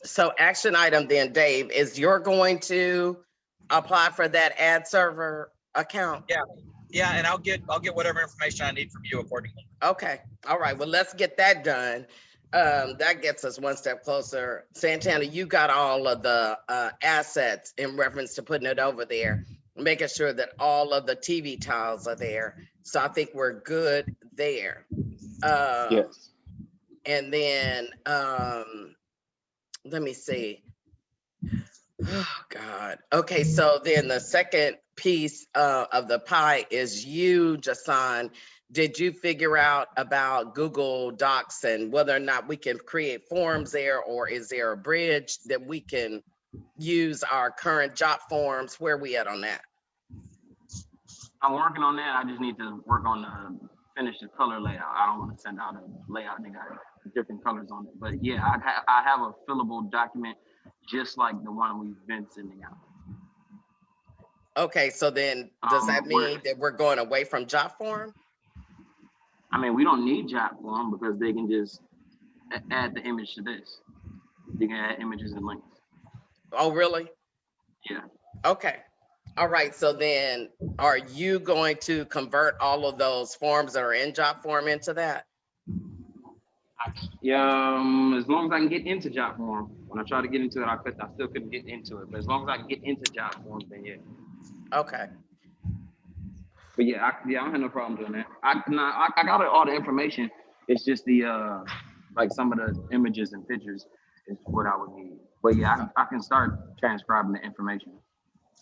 So action item then, Dave, is you're going to apply for that ad server account? Yeah, yeah, and I'll get whatever information I need from you accordingly. Okay, all right, well, let's get that done. That gets us one step closer. Santana, you got all of the assets in reference to putting it over there, making sure that all of the TV tiles are there. So I think we're good there. Yes. And then let me see. Oh God. Okay, so then the second piece of the pie is you, Jason. Did you figure out about Google Docs and whether or not we can create forms there, or is there a bridge that we can use our current job forms? Where we at on that? I'm working on that. I just need to work on the finish the color layout. I don't want to send out a layout that got different colors on it. But yeah, I have a fillable document just like the one we've been sending out. Okay, so then does that mean that we're going away from job form? I mean, we don't need job form because they can just add the image to this. You can add images and links. Oh, really? Yeah. Okay. All right. So then are you going to convert all of those forms that are in job form into that? Yeah, as long as I can get into job form. When I try to get into it, I still couldn't get into it. But as long as I can get into job form, then yeah. Okay. But yeah, I don't have no problem doing that. I got all the information. It's just the like some of the images and pictures is what I would need. But yeah, I can start transcribing the information.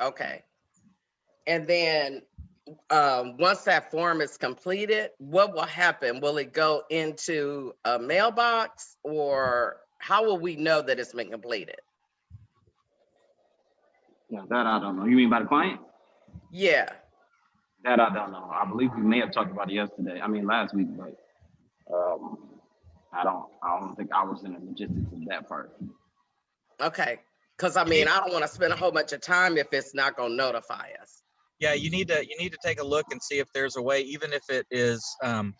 Okay. And then once that form is completed, what will happen? Will it go into a mailbox, or how will we know that it's been completed? Yeah, that I don't know. You mean by the client? Yeah. That I don't know. I believe we may have talked about it yesterday. I mean last week, but I don't think I was in the logistics of that part. Okay. Because I mean, I don't want to spend a whole bunch of time if it's not going to notify us. Yeah, you need to take a look and see if there's a way, even if it is, in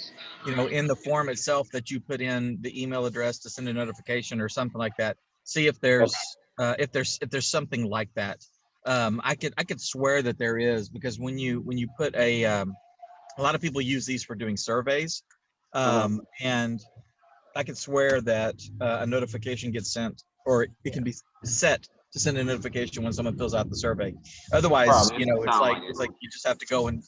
the form itself that you put in the email address to send a notification or something like that. See if there's something like that. I could swear that there is, because when you put a lot of people use these for doing surveys, and I could swear that a notification gets sent, or it can be set to send a notification when someone fills out the survey. Otherwise, Probably. it's like you just have to go and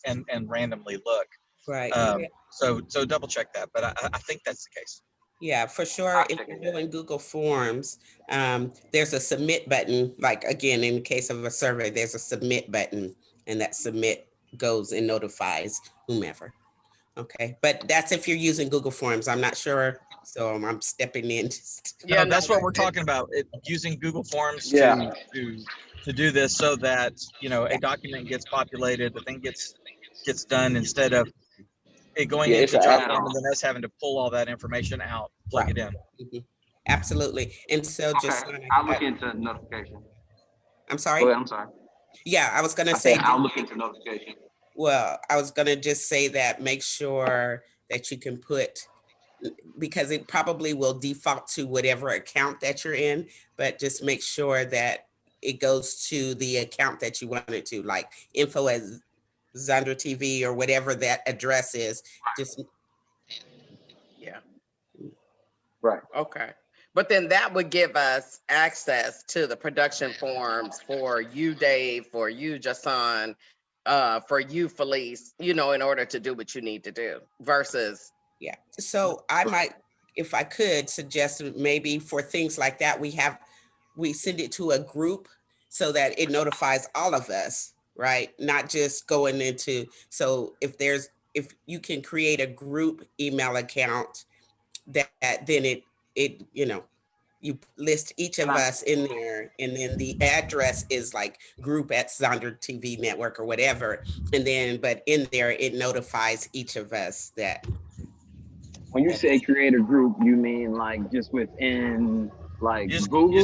randomly look. Right. So double check that, but I think that's the case. Yeah, for sure. If you're doing Google Forms, there's a submit button. Like again, in the case of a survey, there's a submit button, and that submit goes and notifies whomever. Okay, but that's if you're using Google Forms. I'm not sure, so I'm stepping in. Yeah, that's what we're talking about. Using Google Forms Yeah. to do this, so that a document gets populated, the thing gets done, instead of it going Yeah, it's into an job add-on. form and then us having to pull all that information out, plug Right. it in. Mhm. Absolutely. And so just, Okay. I'll look into notification. I'm sorry. Go ahead, I'm sorry. Yeah, I was gonna I say, said I'll look into notification. well, I was gonna just say that make sure that you can put, because it probably will default to whatever account that you're in, but just make sure that it goes to the account that you want it to, like info at Zandra TV or whatever that address is. Just Yeah. Right. Okay. But then that would give us access to the production forms for you, Dave, for you, Jason, for you, Felice, in order to do what you need to do versus. yeah. So I might, if I could suggest maybe for things like that, we send it to a group so that it notifies all of us, right? Not just going into, so if you can create a group email account that then you list each of us in there, and then the address is like group at Zonder TV Network or whatever. And then, but in there, it notifies each of us that. When you say create a group, you mean like just within like Google? You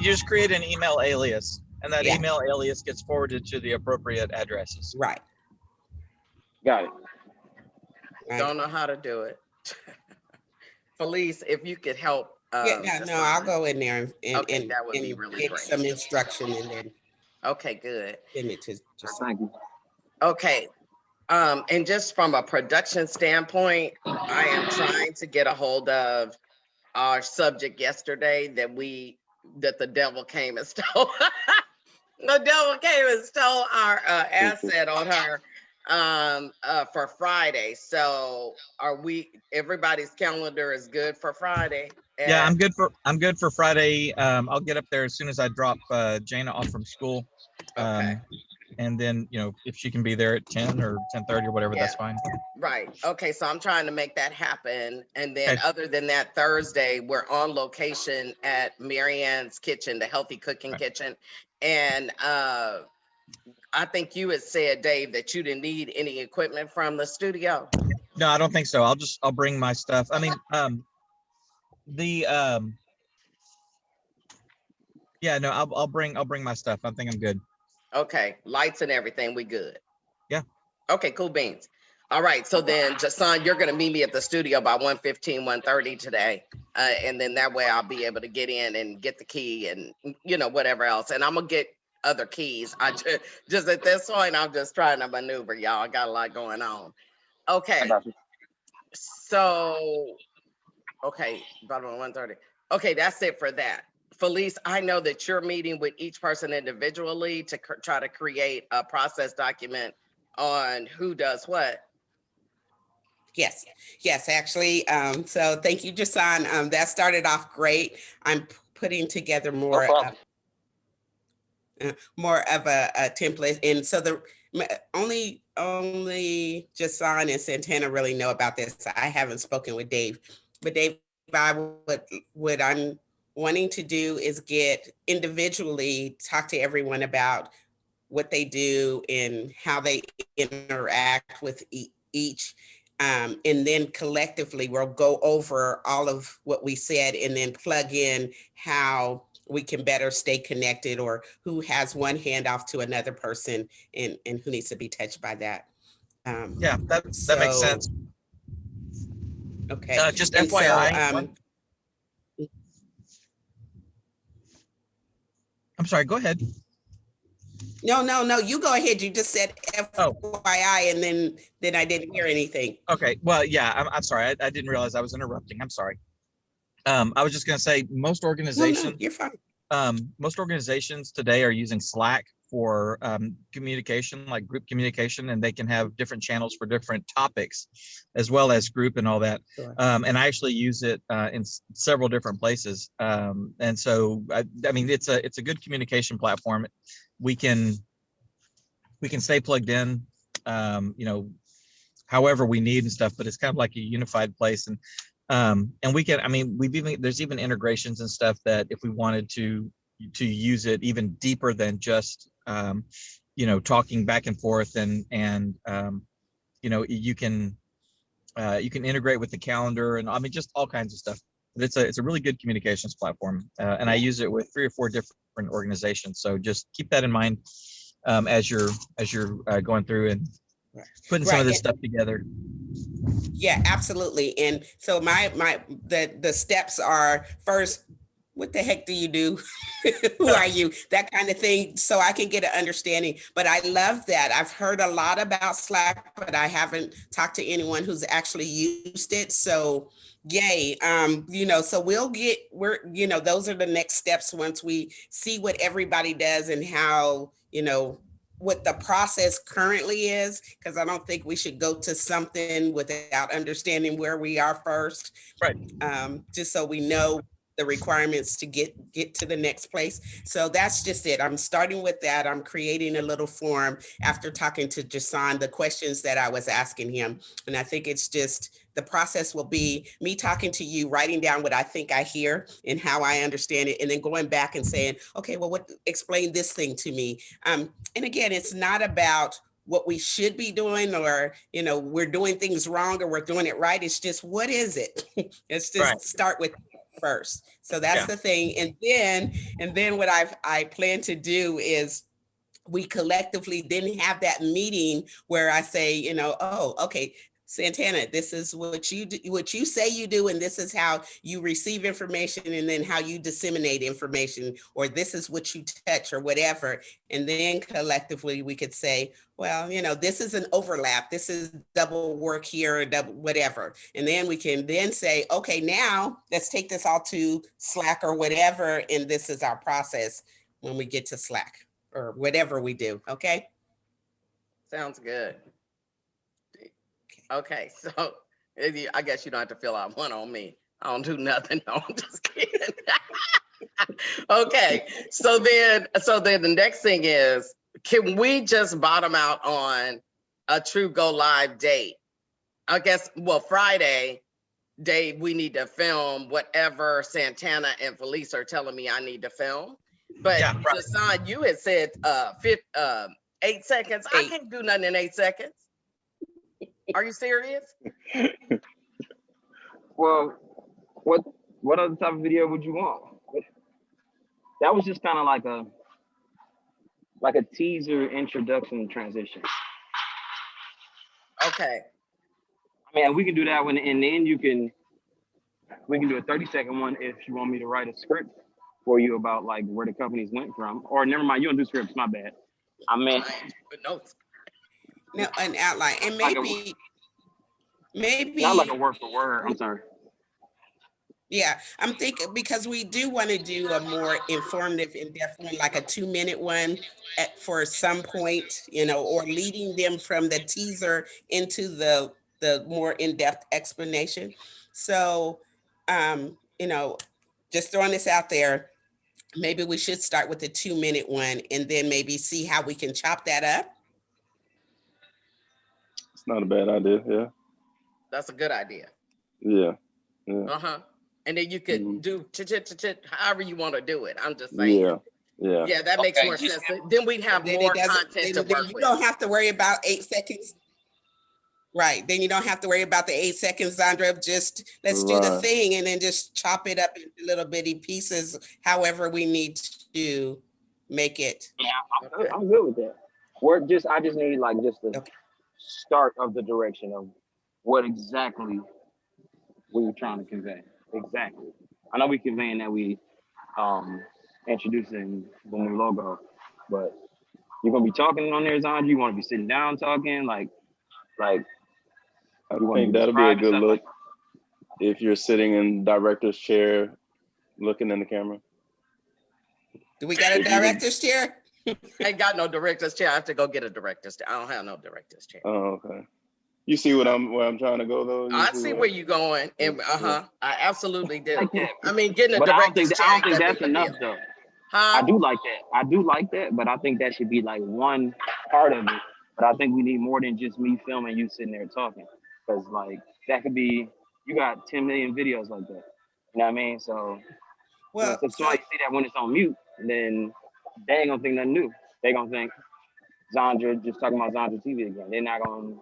just create an email alias, and that Yeah. email alias gets forwarded to the appropriate addresses. Right. Got it. Right. Don't know how to do it. Felice, if you could help Yeah, no, I'll Jason? go in there Okay, that would be and really get great. some instruction and then Okay, good. send it to just. Thank you. Okay, and just from a production standpoint, I am trying to get a hold of our subject yesterday that the devil came and stole. The devil came and stole our asset on her for Friday. So everybody's calendar is good for Friday? Yeah, At, I'm good for Friday. I'll get up there as soon as I drop Jana off from school. okay. And then, if she can be there at 10 or 10:30 or whatever, Yeah. that's fine. Right. Okay. So I'm trying to make that happen. And then Okay. other than that, Thursday, we're on location at Marianne's Kitchen, the Healthy Cooking Right. Kitchen. And I think you had said, Dave, that you didn't need any equipment from the studio. No, I don't think so. I'll bring my stuff. I mean, yeah, no, I'll bring my stuff. I think I'm good. Okay. Lights and everything. We good. Yeah. Okay. Cool beans. All right. So then, Jason, you're going to meet me at the studio by 1:15, 1:30 today. And then that way I'll be able to get in and get the key and, whatever else. And I'm going to get other keys. I just at this point, I'm just trying to maneuver, y'all. I got a lot going on. Okay. I got you. So, okay, bottom of 1:30. Okay, that's it for that. Felice, I know that you're meeting with each person individually to try to create a process document on who does what. Yes, actually. So thank you, Jason. That started off great. I'm putting together more problem. of a template, and so only Jason and Santana really know about this. I haven't spoken with Dave, but Dave, what I'm wanting to do is get individually talk to everyone about what they do and how they interact with each. And then collectively, we'll go over all of what we said and then plug in how we can better stay connected or who has one hand off to another person and who needs to be touched by that. Yeah, that makes sense. Okay. Just And FYI. so, I'm sorry, go ahead. No, you go ahead. You just said FYI and then I didn't hear anything. Okay, well, yeah, I'm sorry. I didn't realize I was interrupting. I'm sorry. I was just going to say most organizations, No, you're fine. Most organizations today are using Slack for communication, like group communication, and they can have different channels for different topics, as well as group and all that. Sure. And I actually use it in several different places. And so, I mean, it's a good communication platform. We can stay plugged in, however we need and stuff, but it's kind of like a unified place. And we can, I mean, there's even integrations and stuff that if we wanted to use it even deeper than just, talking back and forth and you can integrate with the calendar and I mean, just all kinds of stuff. But it's a really good communications platform. And I use it with 3 or 4 different organizations. So just keep that in mind as you're going through and putting some of this stuff together. Yeah, absolutely. And so the steps are first, what the heck do you do? Who are you? That kind of thing. So I can get an understanding. But I love that. I've heard a lot about Slack, but I haven't talked to anyone who's actually used it. So yay. So those are the next steps once we see what everybody does and how, what the process currently is, because I don't think we should go to something without understanding where we are first. Right. Just so we know the requirements to get to the next place. So that's just it. I'm starting with that. I'm creating a little form after talking to Jason, the questions that I was asking him. And I think it's just, the process will be me talking to you, writing down what I think I hear and how I understand it, and then going back and saying, okay, well, explain this thing to me. And again, it's not about what we should be doing or, we're doing things wrong or we're doing it right. It's just, what is it? Let's just start with first. So that's the thing. And then what I plan to do is we collectively then have that meeting where I say, okay, Santana, this is what you do, what you say you do, and this is how you receive information, and then how you disseminate information, or this is what you touch, or whatever. And then collectively we could say, well, this is an overlap. This is double work here, or double whatever. And then we can then say, okay, now let's take this all to Slack or whatever, and this is our process when we get to Slack or whatever we do. Okay. Sounds good. Okay, so I guess you don't have to fill out one on me. I don't do nothing. No, I'm just kidding. Okay, so then the next thing is, can we just bottom out on a true go live date? I guess, well, Friday day, we need to film whatever Santana and Felice are telling me I need to film. But Yeah, right. Jason, you had said 8 seconds. I 8. can't do nothing in 8 seconds. Are you serious? Well, what other type of video would you want? That was just kind of like a teaser introduction transition. Okay. I mean, we can do that one, and then we can do a 30-second one if you want me to write a script for you about like where the companies went from. Or never mind, you don't do scripts, my bad. I mean, No. No, an outline, and maybe not like a word for word. I'm sorry. Yeah, I'm thinking, because we do want to do a more informative and definitely like a 2-minute one for some point, or leading them from the teaser into the more in-depth explanation. So, just throwing this out there, maybe we should start with the 2-minute one and then maybe see how we can chop that up. It's not a bad idea. Yeah. That's a good idea. Yeah. Uh-huh. And then you could Mhm. do however you want to do it. I'm just saying. Yeah. Yeah, that makes Okay, more just- sense. Then we'd have Then more it doesn't- content to then work you with. don't have to worry about 8 seconds. Right, then you don't have to worry about the 8 seconds, Zandra. Just let's do the Right. thing and then just chop it up into little bitty pieces, however we need to make it. Yeah, Okay. I'm good with that. I just need like just the Okay. start of the direction of what exactly we're trying to convey. Exactly. I know we conveying that we introducing the new logo, but you're gonna be talking on there, Zandra. You want to be sitting down talking, like I you wanna think be that'll be a describing good stuff look if you're sitting in director's chair, looking in the camera. Do we got a director's chair? Ain't got no director's chair. I have to go get a director's chair. I don't have no director's chair. Oh, okay. You see where I'm trying to go though? You I see where you're going, and Yeah. I absolutely do. like that. I mean, getting a But I don't director's think chair. I don't think ain't that that's big a enough deal. though. I Huh? do like that. I do like that, but I think that should be like one part of it. But I think we need more than just me filming you sitting there talking, because like that could be, you got 10 million videos like that. You know what I mean? So Well, if somebody see that when it's on mute, then they ain't gonna think nothing new. They gonna think Zandra just talking about Zandra TV again. They're not gonna.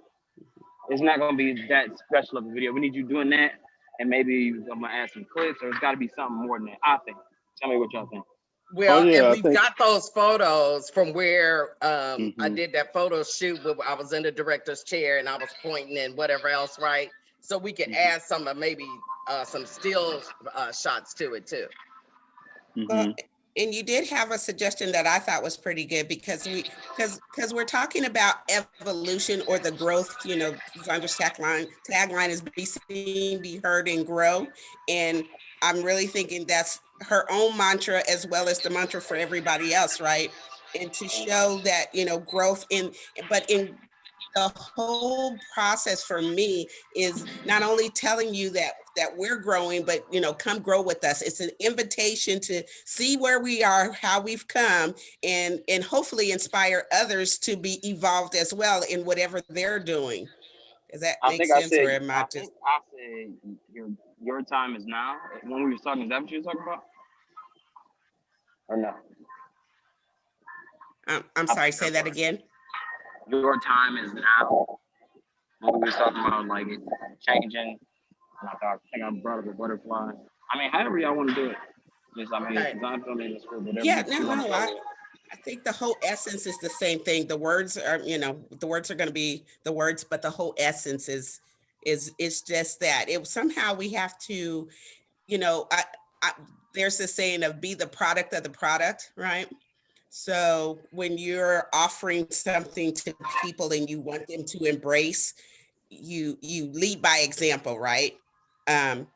It's not gonna be that special of a video. We need you doing that, and maybe I'm gonna add some clips, or it's got to be something more than that. I think. Tell me what y'all think. Well, yeah, and I we've think- got those photos from where I Mhm. did that photo shoot where I was in the director's chair and I was pointing and whatever else, right? So we could Mhm. add some of maybe some still shots to it too. well, Mhm. and you did have a suggestion that I thought was pretty good, because we're talking about evolution or the growth. Zandra's tagline is be seen, be heard, and grow. And I'm really thinking that's her own mantra as well as the mantra for everybody else, right? And to show that, growth but in the whole process for me is not only telling you that we're growing, but come grow with us. It's an invitation to see where we are, how we've come, and hopefully inspire others to be evolved as well in whatever they're doing. Does that I make think I sense, said. or am I I just? think I said your time is now. When we were talking, is that what you were talking about? Or no? I'm sorry. Say that again. Your time is now. When we were talking about like it changing, and I think I brought up a butterfly. I mean, however y'all want to do it. Just Okay. Zontra made this whatever. Yeah, you wanna no. do. I think the whole essence is the same thing. The words are, the words are going to be the words, but the whole essence is It's just that it somehow we have to, you know, there's this saying of be the product of the product, right? So when you're offering something to people and you want them to embrace, you lead by example, right?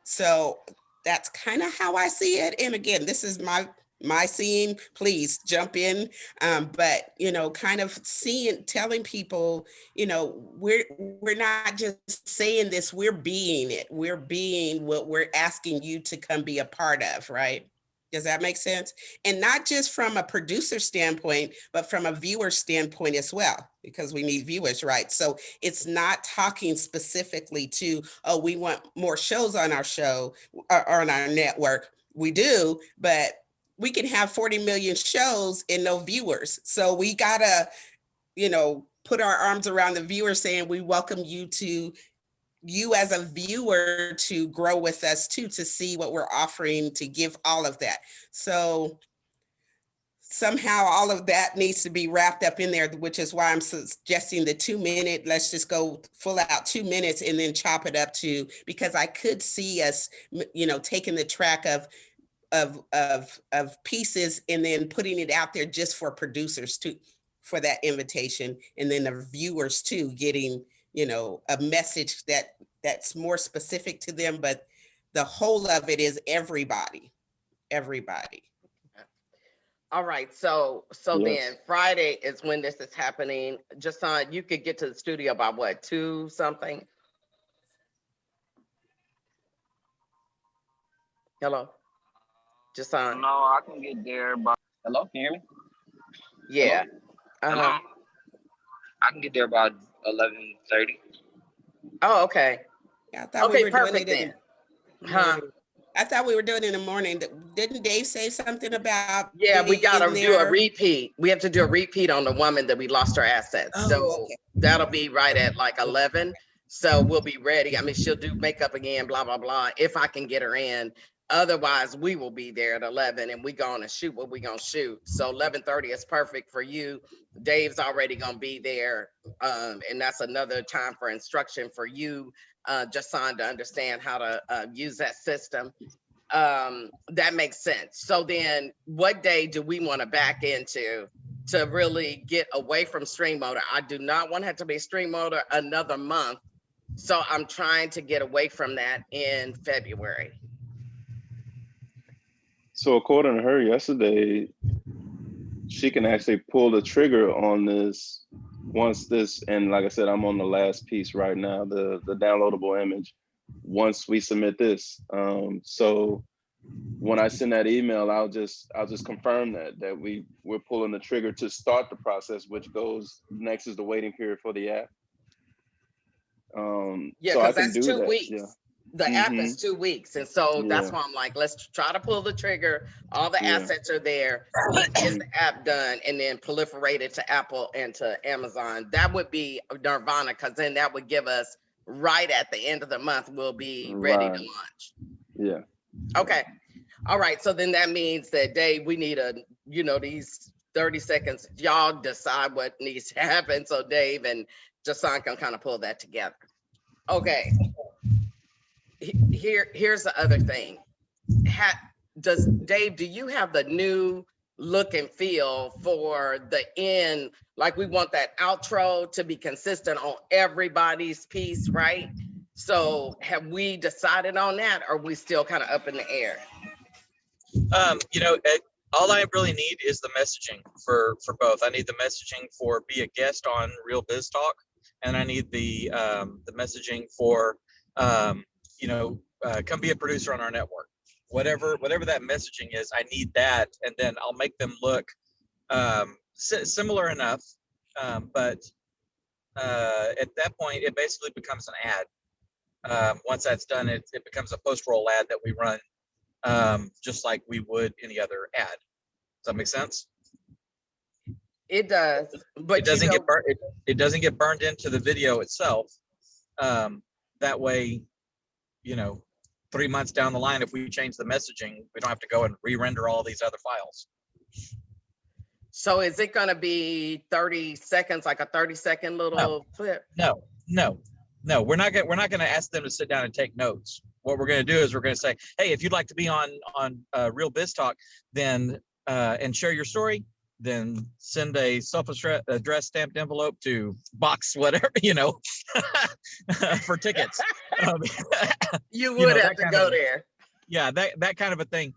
So that's kind of how I see it. And again, this is my seeing, please jump in. But you know, kind of telling people, you know, we're not just saying this, we're being it. We're being what we're asking you to come be a part of, right? Does that make sense? And not just from a producer standpoint, but from a viewer standpoint as well, because we need viewers, right? So it's not talking specifically to, oh, we want more shows on our show or on our network. We do, but we can have 40 million shows and no viewers. So we gotta, you know, put our arms around the viewer saying we welcome you as a viewer to grow with us too, to see what we're offering, to give all of that. So somehow all of that needs to be wrapped up in there, which is why I'm suggesting the 2 minute, let's just go full out 2 minutes and then chop it up to, because I could see us, you know, taking the track of pieces and then putting it out there just for producers too, for that invitation. And then the viewers too, getting, you know, a message that's more specific to them, but the whole of it is everybody. All right, so Yes. then Friday is when this is happening. Jason, you could get to the studio by what, 2 something? Hello? Jason? No, I can get there by. Hello, can you hear me? Yeah. Hello? Uh-huh. I can get there about 11:30. Oh, okay. Yeah, I thought we Okay, were doing perfect it then. in the Huh? morning. I thought we were doing it in the morning. Didn't Dave say something about? Yeah, we being gotta do a there? repeat. We have to do a repeat on the woman that we lost her assets. Oh, So okay. that'll be right at like 11. So we'll be ready. I mean, she'll do makeup again, blah, blah, blah, if I can get her in. Otherwise, we will be there at 11 and we gonna shoot what we gonna shoot. So 11:30 is perfect for you. Dave's already gonna be there. And that's another time for instruction for you, Jason, to understand how to use that system. That makes sense. So then what day do we want to back into to really get away from Stream Motor? I do not want to have to be Stream Motor another month. So I'm trying to get away from that in February. So according to her yesterday, she can actually pull the trigger on this once this, and like I said, I'm on the last piece right now, the downloadable image, once we submit this. So when I send that email, I'll just confirm that we're pulling the trigger to start the process, which goes next is the waiting period for the app. Yeah, so I because can that's do 2 that. weeks. Yeah. The app is 2 weeks. And so that's Yeah. why I'm like, let's try to pull the trigger. All the Yeah. assets are there. Is the app done? And then proliferate it to Apple and to Amazon. That would be nirvana, because then that would give us right at the end of the month, we'll be ready to Right. launch. Yeah. Okay. All right. So then that means that, Dave, we need these 30 seconds. Y'all decide what needs to happen. So Dave and Jason can kind of pull that together. Okay. Here's the other thing. Dave, do you have the new look and feel for the end? Like, we want that outro to be consistent on everybody's piece, right? So have we decided on that, or are we still kind of up in the air? All I really need is the messaging for both. I need the messaging for be a guest on Real Biz Talk, and I need the messaging for come be a producer on our network. Whatever that messaging is, I need that, and then I'll make them look similar enough. But at that point, it basically becomes an ad. Once that's done, it becomes a post-roll ad that we run, just like we would any other ad. Does that make sense? It does, but it doesn't get burned. It doesn't get burned into the video itself. That way, 3 months down the line, if we change the messaging, we don't have to go and re-render all these other files. So is it going to be 30 seconds, like a 30-second little clip? No. No, we're not gonna ask them to sit down and take notes. What we're gonna do is we're gonna say, hey, if you'd like to be on Real Biz Talk, then and share your story, then send a self-addressed stamped envelope to box whatever, for tickets. Um, You You would know, have that to kind go of- there. yeah, that kind of a thing.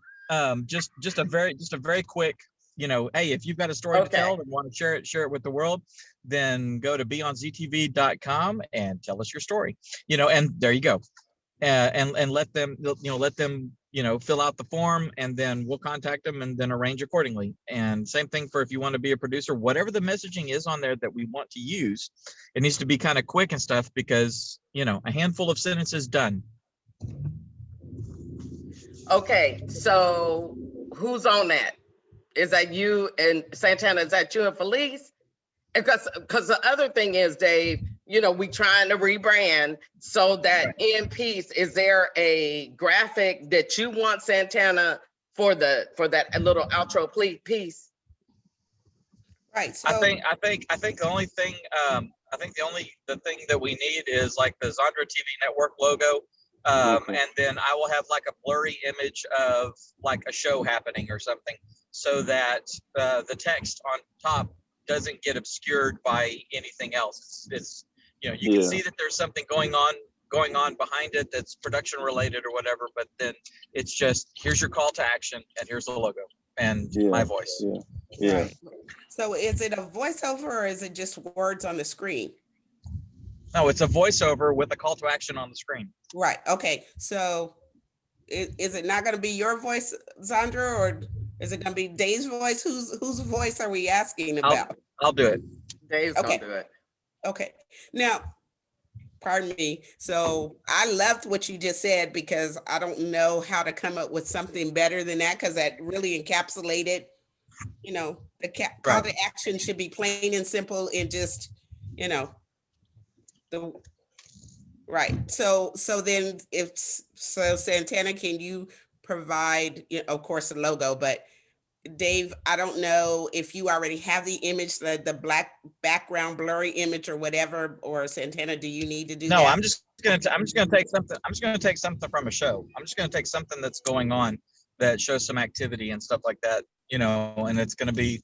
Just a very quick, hey, if you've got a story to Okay. tell and want to share it with the world, then go to beonztv.com and tell us your story. And there you go. And let them fill out the form, and then we'll contact them and then arrange accordingly. And same thing for if you want to be a producer, whatever the messaging is on there that we want to use, it needs to be kind of quick and stuff, because a handful of sentences done. Okay, so who's on that? Is that you and Santana? Is that you and Felice? Because the other thing is, Dave, we trying to rebrand so that in piece, is there a graphic that you want Santana for that little outro piece? Right, I so, think the only thing the thing that we need is like the Zandra TV network logo. And then I will have like a blurry image of like a show happening or something, so that the text on top doesn't get obscured by anything else. It's you can Yeah. see that there's something going on behind it that's production related or whatever, but then it's just, here's your call to action and here's the logo and my voice. Yeah. right. So is it a voiceover or is it just words on the screen? No, it's a voiceover with a call to action on the screen. Right, okay, so is it not gonna be your voice, Zandra, or is it gonna be Dave's voice? Whose voice are we asking about? I'll do it. Dave's Okay. gonna do it. Okay, now, pardon me, so I loved what you just said, because I don't know how to come up with something better than that, because that really encapsulated, the call Right. to action should be plain and simple and just, right, so then so Santana, can you provide, of course, the logo, but Dave, I don't know if you already have the image, the black background blurry image or whatever, or Santana, do you need to do that? No, I'm just gonna take something. I'm just gonna take something from a show. I'm just gonna take something that's going on that shows some activity and stuff like that. And it's gonna be,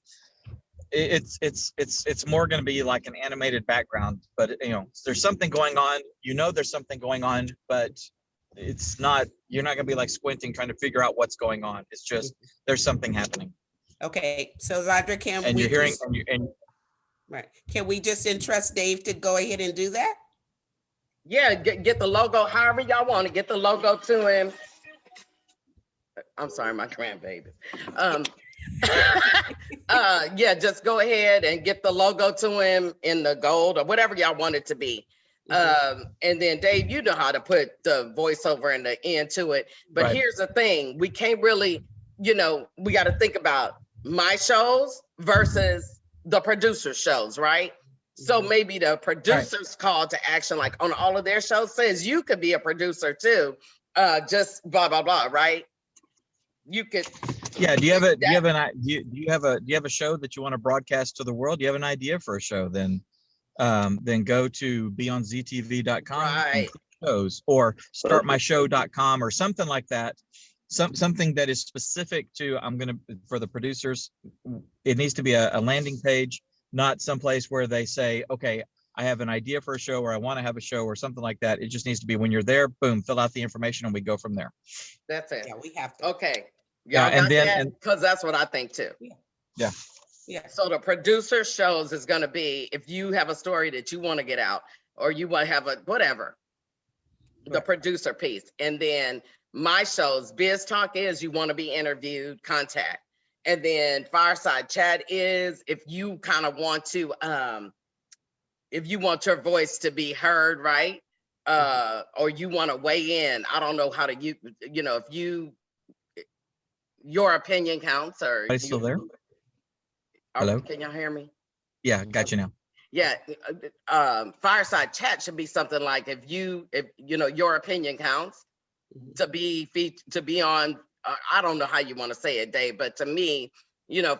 it's more gonna be like an animated background, but there's something going on. There's something going on, but it's not. You're not gonna be like squinting trying to figure out what's going on. It's just there's something happening. Okay, so Zandra, can And we you're hearing, just, and right, can we just entrust Dave to go ahead and do that? Yeah, get the logo, however y'all want to get the logo to him. I'm sorry, my grandbaby. Yeah, just go ahead and get the logo to him in the gold or whatever y'all want it to be. And then Dave, you know how to put the voiceover and the end to it. But Right. here's the thing, we can't really, we got to think about my shows versus the producer shows, right? So maybe the producer's call to action, like on all of their shows, says you could be a producer too. Just blah, blah, blah, right? You could. yeah. Do you have a show that you want to broadcast to the world? Do you have an idea for a show? Then go to beonztv.com and Right. click shows, or startmyshow.com or something like that. Something that is specific to, for the producers, it needs to be a landing page, not someplace where they say, okay, I have an idea for a show, or I want to have a show, or something like that. It just needs to be when you're there, boom, fill out the information and we go from there. That's it. Yeah, we have to, Okay. Yeah, Y'all and got then- that? and- Because that's what I think too. yeah, So the producer shows is going to be, if you have a story that you want to get out, or you want to have a whatever, the Right. producer piece. And then my shows, Biz Talk is you want to be interviewed, contact. And then Fireside Chat is if you kind of want to, if you want your voice to be heard, right? Or you want to weigh in. I don't know how to, if your opinion counts, or. Are you still there? Hello? Can y'all hear me? Yeah, got you now. Yeah, Fireside Chat should be something like if your opinion counts to be on. I don't know how you want to say it, Dave, but to me,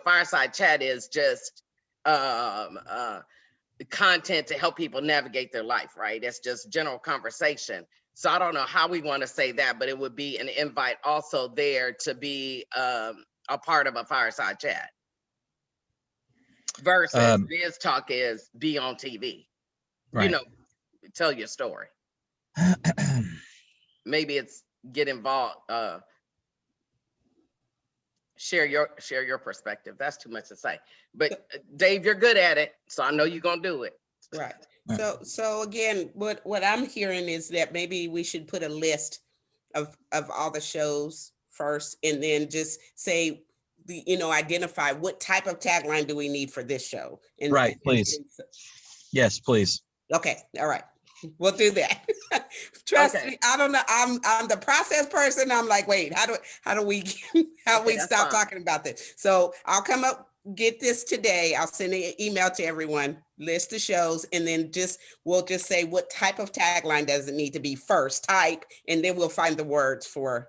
Fireside Chat is just content to help people navigate their life, right? It's just general conversation. So I don't know how we want to say that, but it would be an invite also there to be a part of a fireside chat. Versus Biz Talk is be on TV. Right. You know, tell your story. Maybe it's get involved, share your perspective. That's too much to say. But Dave, you're good at it, so I know you're gonna do it. Right. Right. So again, what I'm hearing is that maybe we should put a list of all the shows first, and then just say identify what type of tagline do we need for this show. And Right, please. Yes, please. Okay, all right. We'll do that. Trust Okay. me, I don't know. I'm the process person. I'm like, wait, how do we Okay, that's stop fine. talking about this? So I'll come up, get this today. I'll send an email to everyone, list the shows, and then we'll just say what type of tagline does it need to be first, type, and then we'll find the words for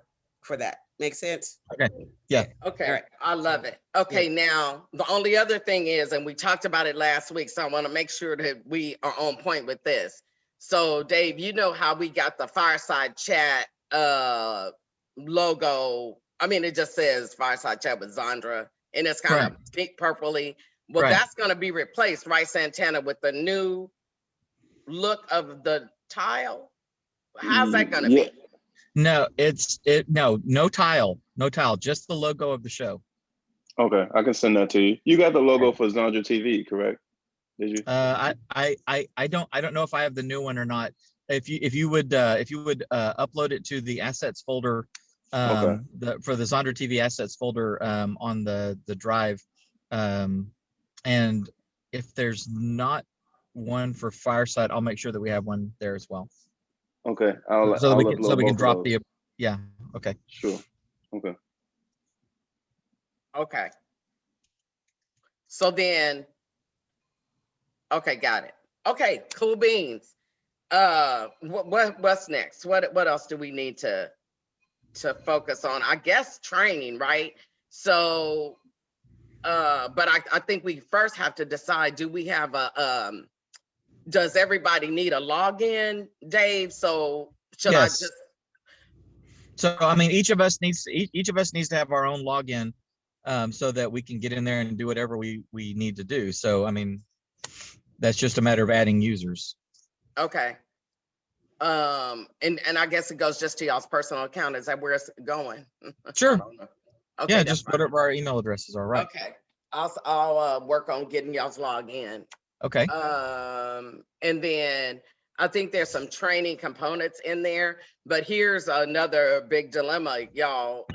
that. Make sense? Okay. Yeah. Okay, All right. I love it. Okay, now the only other thing is, and we talked about it last week, so I want to make sure that we are on point with this. So Dave, you know how we got the fireside chat logo. I mean, it just says fireside chat with Zandra, and it's kind of pink purpley. Well, Right. that's going to be replaced, right, Santana, with the new look of the tile. How's that going to Yeah. be? No, no tile, just the logo of the show. Okay, I can send that to you. You got the logo for Zandra TV, correct? Did you? I don't know if I have the new one or not. If you would upload it to the assets folder, Okay. for the Zandra TV assets folder on the drive, and if there's not one for Fireside, I'll make sure that we have one there as well. Okay, So I'll we upload can both of drop those. the yeah. Okay. Sure. Okay. Okay. So then, okay, got it. Okay, cool beans. What's next? What else do we need to focus on? I guess training, right? So, but I think we first have to decide, do we have does everybody need a login, Dave? So should I Yes. just, So I mean, each of us needs to have our own login, so that we can get in there and do whatever we need to do. So I mean, that's just a matter of adding users. okay. And I guess it goes just to y'all's personal account. Is that where it's going? I Sure. don't know. Okay, Yeah, that's just fine. whatever our email addresses are. Right. Okay, I'll work on getting y'all's login. Okay. And then I think there's some training components in there, but here's another big dilemma, y'all.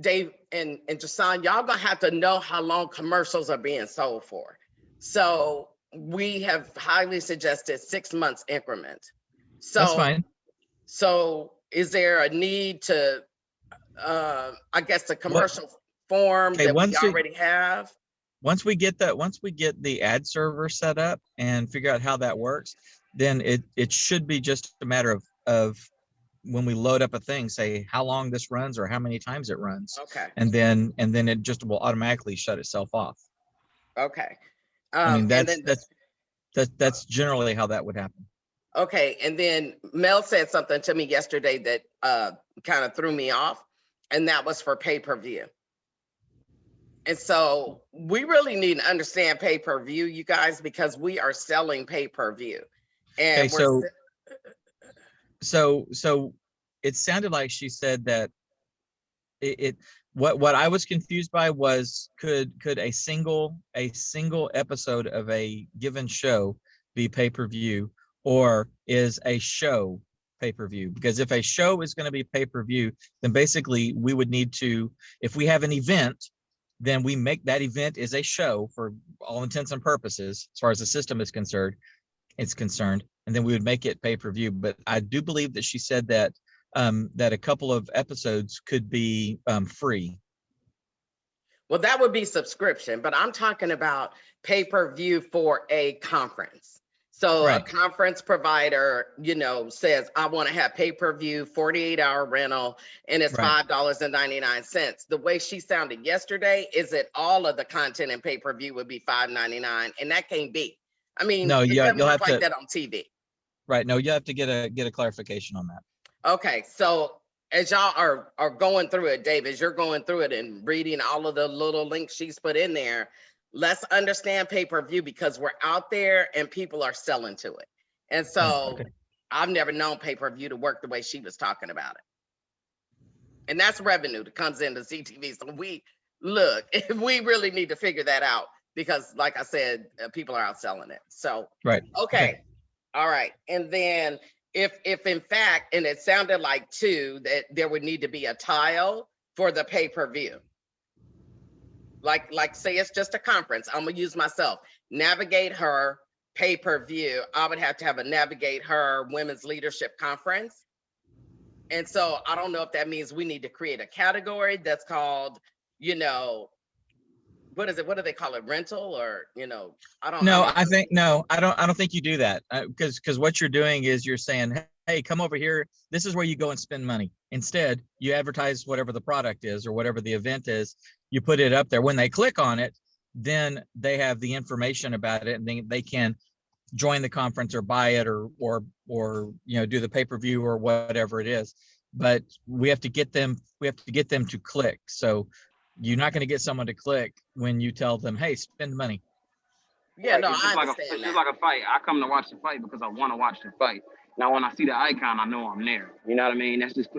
Dave and Jason, y'all gonna have to know how long commercials are being sold for. So we have highly suggested 6 months increment. So That's fine. So is there a need to, I guess, the commercial form Okay, that we once we- already have? Once we get the ad server set up and figure out how that works, then it should be just a matter of when we load up a thing, say how long this runs or how many times it runs. Okay, And then it just will automatically shut itself off. okay. I mean, and then, that's generally how that would happen. okay, and then Mel said something to me yesterday that kind of threw me off, and that was for pay-per-view. And so we really need to understand pay-per-view, you guys, because we are selling pay-per-view. And Okay, so it sounded like she said that what I was confused by was could a single episode of a given show be pay-per-view, or is a show pay-per-view? Because if a show is going to be pay-per-view, then basically we would need to, if we have an event, then we make that event is a show for all intents and purposes as far as the system is concerned, and then we would make it pay-per-view. But I do believe that she said that that a couple of episodes could be free. well, that would be subscription, but I'm talking about pay-per-view for a conference. So a Right. conference provider, you know, says, I want to have pay-per-view, 48-hour rental, and it's Right. $5.99. The way she sounded yesterday is that all of the content and pay-per-view would be $5.99, and that can't be. I mean, No, it yeah, doesn't you'll work have like to, that on TV. right. No, you have to get a clarification on that. Okay, so as y'all are going through it, Dave, as you're going through it and reading all of the little links she's put in there, let's understand pay-per-view because we're out there and people are selling to it. And so Okay. I've never known pay-per-view to work the way she was talking about it. And that's revenue that comes into CTV. So we really need to figure that out because like I said, people are outselling it. So, Right. okay. All right. And then if in fact, and it sounded like too, that there would need to be a tile for the pay-per-view. Like say it's just a conference. I'm gonna use myself. Navigate Her pay-per-view. I would have to have a Navigate Her women's leadership conference. And so I don't know if that means we need to create a category that's called, you know, what is it? What do they call it? Rental or, you know, I don't No, know. I don't think you do that because what you're doing is you're saying, hey, come over here. This is where you go and spend money. Instead, you advertise whatever the product is or whatever the event is. You put it up there. When they click on it, then they have the information about it, and they can join the conference or buy it or you know do the pay-per-view or whatever it is. But we have to get them to click. So you're not going to get someone to click when you tell them, hey, spend money. Yeah, no, It's I just like understand it's that. just like a fight. I come to watch the fight because I want to watch the fight. Now, when I see the icon, I know I'm there. You know what I mean? That's just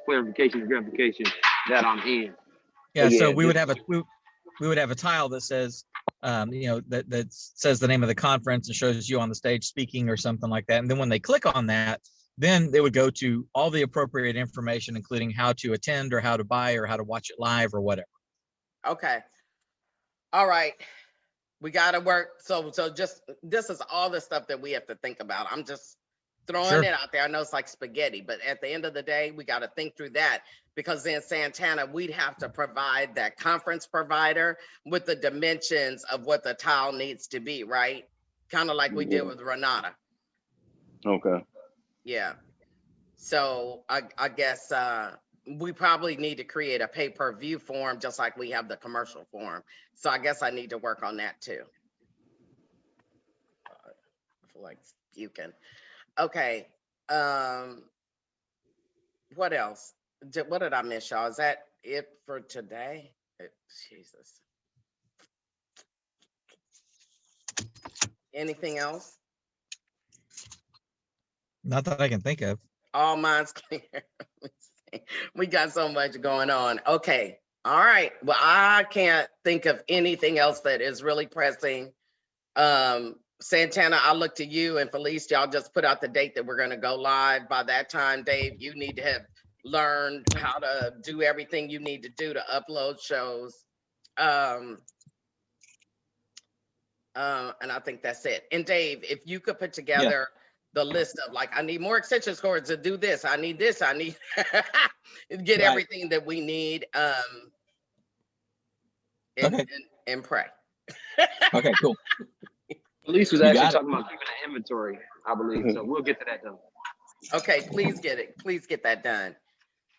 clarification and verification that I'm in. Yeah. So yeah, we would have a tile that says, you know, that says the name of the conference and shows you on the stage speaking or something like that. And then when they click on that, then they would go to all the appropriate information, including how to attend or how to buy or how to watch it live or whatever. Okay. All right. We got to work. So just, this is all the stuff that we have to think about. I'm just throwing Sure. it out there. I know it's like spaghetti, but at the end of the day, we got to think through that because then Santana, we'd have to provide that conference provider with the dimensions of what the tile needs to be, right? Kind of like we did with Renata. Okay. Yeah. So I guess we probably need to create a pay-per-view form just like we have the commercial form. So I guess I need to work on that too. I feel like puking. Okay. What else? What did I miss, y'all? Is that it for today? Jesus. Anything else? Not that I can think of. All minds clear. We got so much going on. Okay. All right. Well, I can't think of anything else that is really pressing. Santana, I'll look to you and Felice. Y'all just put out the date that we're going to go live. By that time, Dave, you need to have learned how to do everything you need to do to upload shows. And I think that's it. And Dave, if you could put together the list of like, I need more extension cords to do this. I need this. I need get Right. everything that we need. Okay. And pray. Okay, cool. Elise was You actually got it. talking about keeping an inventory, I believe. So we'll get to that though. Okay, please get it. Please get that done.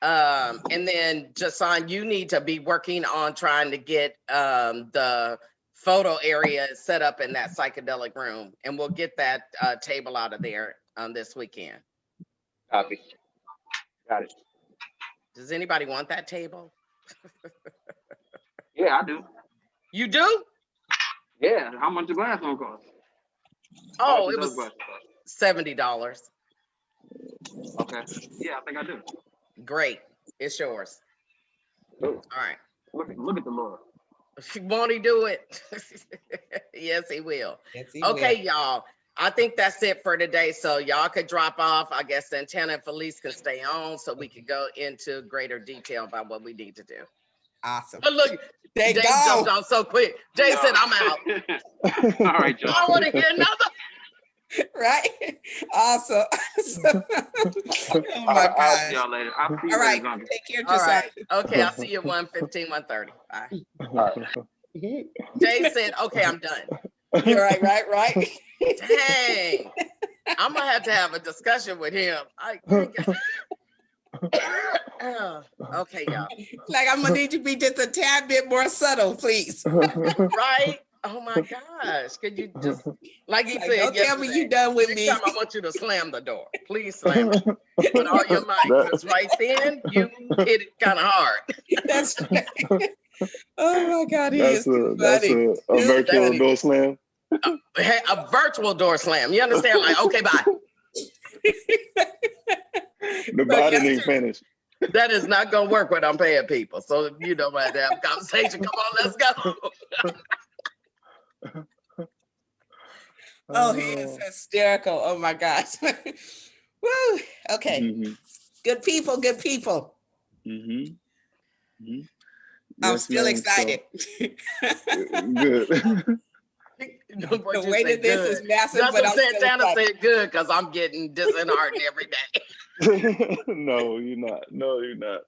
And then Jason, you need to be working on trying to get the photo area set up in that psychedelic room, and we'll get that table out of there this weekend. Copy. Got it. Does anybody want that table? Yeah, I do. You do? Yeah. How much the glass gonna cost? Oh, it was Glass $70. cost? Okay. Yeah, I think I do. Great. It's yours. Ooh, All right. look at the Lord. Won't he do it? Yes, he will. Yes, he Okay, y'all. I think that's it for today. So y'all could drop off. I guess Santana and Felice can stay on so we could go into greater detail about what we need to do. Awesome. But look, They Dave go. jumped on so quick. Jay said, I'm out. All right, y'all. I want to hear another. Right? Awesome. Oh my I'll see gosh. y'all later. I'll see you All right. later, Zonda. Take care, All Josiah. right. Okay, I'll see you at 1:15, 1:30. Bye. Mhm. Jay said, okay, I'm done. You're right. Dang. I'm gonna have a discussion with him. Okay, y'all. Like, I'm gonna need you to be just a tad bit more subtle, please. Right? Oh my gosh. Could you just, like he Like, said don't tell me yesterday, you done with next me. time I want you to slam the door. Please slam it with all your might. That- Because right then you hit it kind of hard. That's right. Oh my God, he is That's too that's funny. a Too virtual funny. door slam. Hey, a virtual door slam. You understand? Like, okay, bye. The body didn't finish. That is not gonna work when I'm paying people. So you know what, that conversation. Come on, let's go. Oh, he is hysterical. Oh my gosh. Woo. Okay. Mm-hmm. Good people, good people. Mm-hmm. Mm-hmm. I'm Yes, still ma'am. excited. Good. What'd The you way say? that this Good. is massive, but Justin I'm still Santana excited. said good because I'm getting disheartened every day. No, you're not. No, you're not.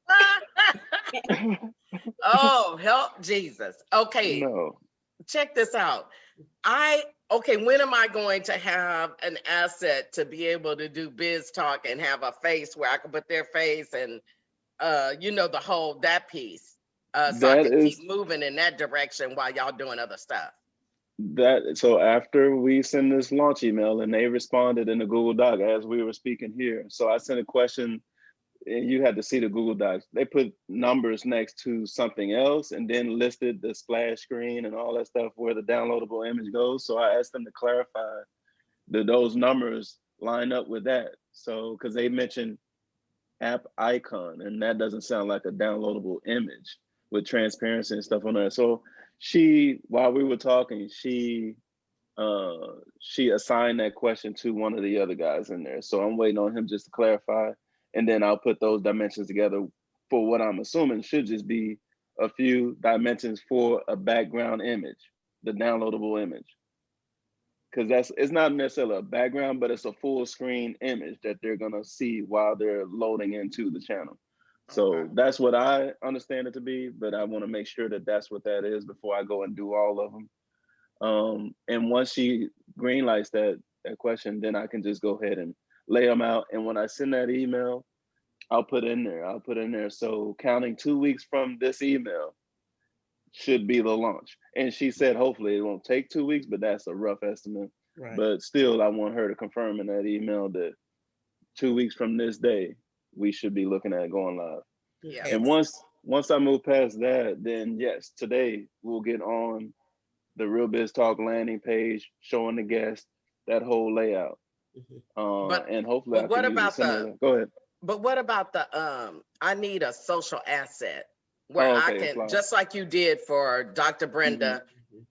Oh, help Jesus. Okay, No. check this out. When am I going to have an asset to be able to do biz talk and have a face where I can put their face and the whole that piece. So I That can is keep moving in that direction while y'all doing other stuff. that. So after we send this launch email and they responded in the Google Doc as we were speaking here. So I sent a question and you had to see the Google Docs. They put numbers next to something else and then listed the splash screen and all that stuff where the downloadable image goes. So I asked them to clarify that those numbers line up with that. So, because they mentioned app icon and that doesn't sound like a downloadable image with transparency and stuff on there. So while we were talking, she assigned that question to one of the other guys in there. So I'm waiting on him just to clarify. And then I'll put those dimensions together for what I'm assuming should just be a few dimensions for a background image, the downloadable image. Because it's not necessarily a background, but it's a full screen image that they're gonna see while they're loading into the channel. So Okay. that's what I understand it to be, but I want to make sure that that's what that is before I go and do all of them. And once she greenlights that question, then I can just go ahead and lay them out. And when I send that email, I'll put in there. So counting 2 weeks from this email should be the launch. And she said, hopefully it won't take 2 weeks, but that's a rough estimate. Right. But still, I want her to confirm in that email that 2 weeks from this day, we should be looking at going live. Yeah. Okay. And once I move past that, then yes, today we'll get on the Real Biz Talk landing page, showing the guests that whole layout. And hopefully I what can use a about similar. Go ahead. But what about I need a social asset where Oh, I okay, can, fly. just like you did for Dr. Brenda,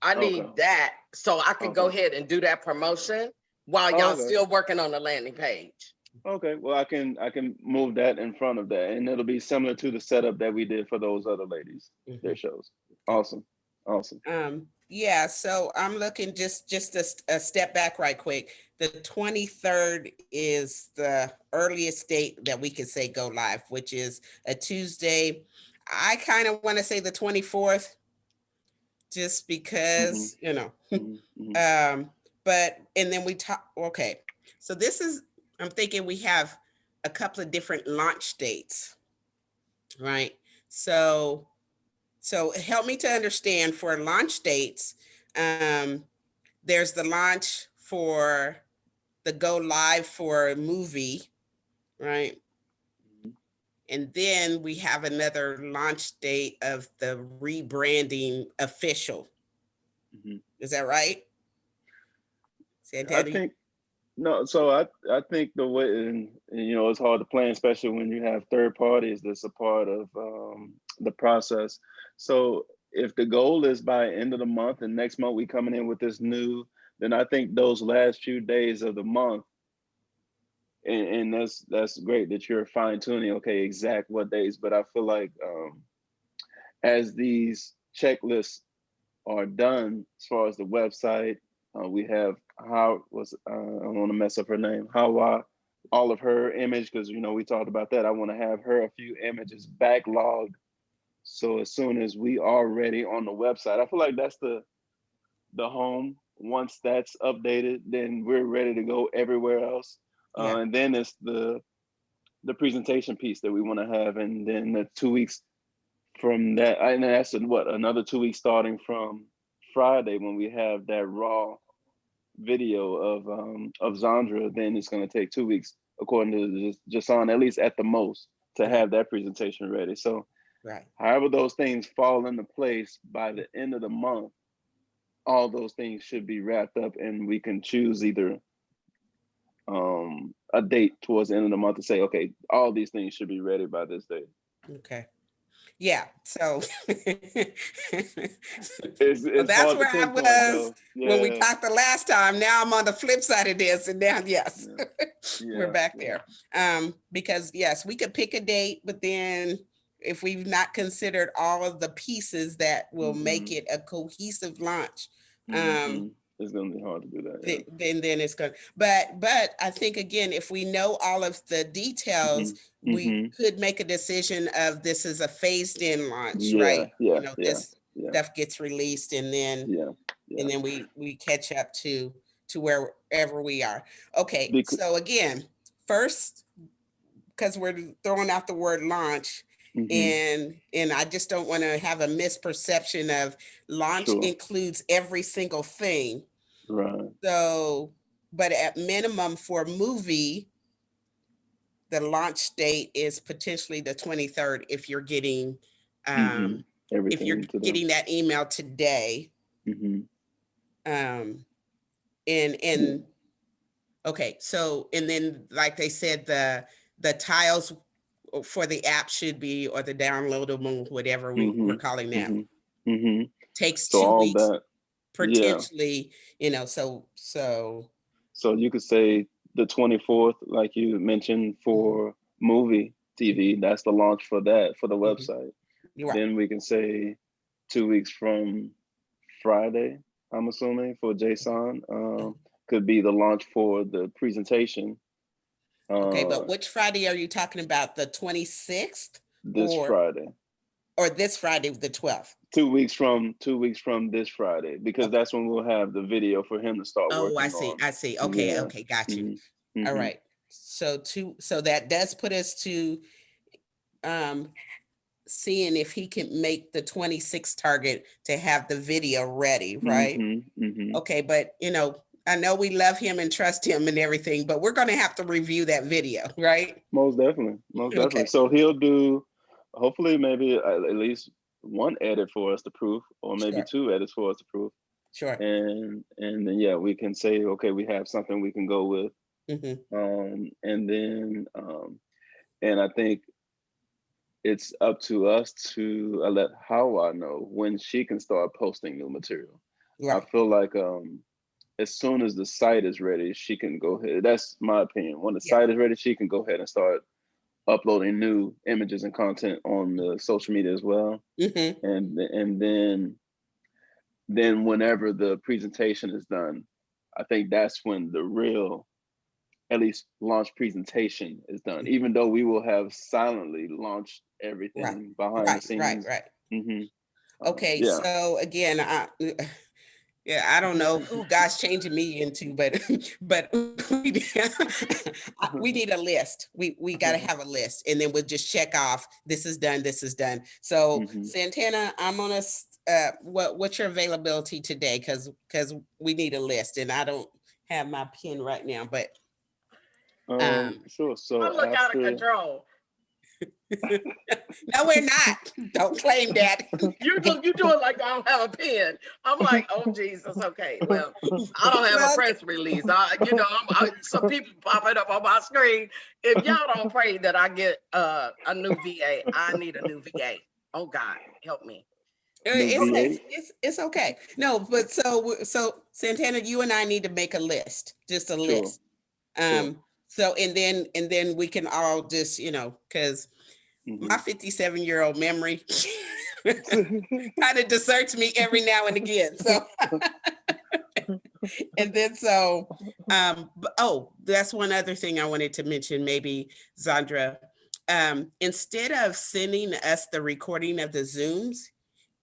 I need Okay. that so I can go Okay. ahead and do that promotion while Oh, y'all okay. still working on the landing page. Okay, well I can move that in front of that, and it'll be similar to the setup that we did for those other ladies, their shows. Awesome. Yeah, so I'm looking just a step back right quick. The 23rd is the earliest date that we could say go live, which is a Tuesday. I kind of want to say the 24th, just because, but, and then we talk, okay. So I'm thinking we have a couple of different launch dates, right? So help me to understand for launch dates. There's the launch for the go live for a movie, right? And then we have another launch date of the rebranding official. Is that right? Santana? I think no. So I think the way, and it's hard to plan, especially when you have third parties that's a part of the process. So if the goal is by end of the month and next month we coming in with this new, then I think those last few days of the month, and that's great that you're fine tuning, okay, exact what days. But I feel like as these checklists are done, as far as the website, we have I don't want to mess up her name, Hawa, all of her image, because we talked about that. I want to have her a few images backlogged. So as soon as we are ready on the website, I feel like that's the home once that's updated, then we're ready to go everywhere else. Yeah. And then it's the presentation piece that we want to have, and then the 2 weeks from that, and that's another 2 weeks starting from Friday when we have that raw video of Zandra. Then it's going to take 2 weeks, according to Jason, at least at the most, to have that presentation ready. So Right. however those things fall into place by the end of the month, all those things should be wrapped up, and we can choose either a date towards the end of the month to say, okay, all these things should be ready by this date. Okay. Yeah. So It's that's hard to where I pinpoint, was though. when we Yeah. talked the last time. Now I'm on the flip side of this, and now yes, Yeah, we're back yeah. there. Because yes, we could pick a date, but then if we've not considered all of the pieces that will make it a cohesive launch, Mhm. It's gonna be hard to do that. Yeah. then it's good. But I think again, if we know all of the details, we could make a decision of this is a phased in launch, Yeah, right? yeah, You know, yeah, this yeah, stuff gets released, and then yeah, yeah. and then we catch up to wherever we are. Okay, Because, so again, first, because we're throwing out the word launch, and I just don't want to have a misperception of launch sure, includes every single thing. right. So, but at minimum for movie, the launch date is potentially the 23rd if you're getting if you're Everything to them. getting that email today. And okay, so and then like they said, the tiles for the app should be, or the downloadable, whatever we're calling that, takes So 2 all weeks that, yeah. potentially, you know, so So you could say the 24th, like you mentioned, for movie TV. That's the launch for that, for the website. you're right. Then we can say 2 weeks from Friday, I'm assuming, for Jason. Could be the launch for the presentation. Okay, but which Friday are you talking about? The 26th This or Friday. or this Friday, the 12th? 2 weeks from this Friday, because Okay. that's when we'll have the video for him to start working Oh, I on. see. Okay, Yeah. okay, got you. All Mhm. right. So that does put us to seeing if he can make the 26th target to have the video ready, right? Okay, but you know, I know we love him and trust him and everything, but we're going to have to review that video, right? Most definitely. Okay. So he'll do, hopefully, maybe at least one edit for us to proof, or maybe Sure. 2 edits for us to proof. Sure. And then yeah, we can say, okay, we have something we can go with. And then and I think it's up to us to let Hawa know when she can start posting new material. Right. I feel like as soon as the site is ready, she can go ahead. That's my opinion. When the site is ready, she can go ahead and start uploading new images and content on the social media as well. And then whenever the presentation is done, I think that's when the real, at least launch presentation is done, even though we will have silently launched everything behind the scenes. Right. Okay, so again, I don't know who God's changing me into, but we need a list. We got to have a list, and then we'll just check off. This is done. This is done. So Santana, I'm on what's your availability today? Because we need a list, and I don't have my pen right now, but. Sure. So I look out of control. No, we're not. Don't claim that. You do it like I don't have a pen. I'm like, oh Jesus. Okay, well, I don't have a press release. Some people popping up on my screen. If y'all don't pray that I get a new VA, I need a new VA. Oh God, help me. It's okay. No, but so Santana, you and I need to make a list, just a list. So and then we can all just, because my 57-year-old memory kind of deserts me every now and again. So and then that's one other thing I wanted to mention, maybe Zandra. Instead of sending us the recording of the Zooms,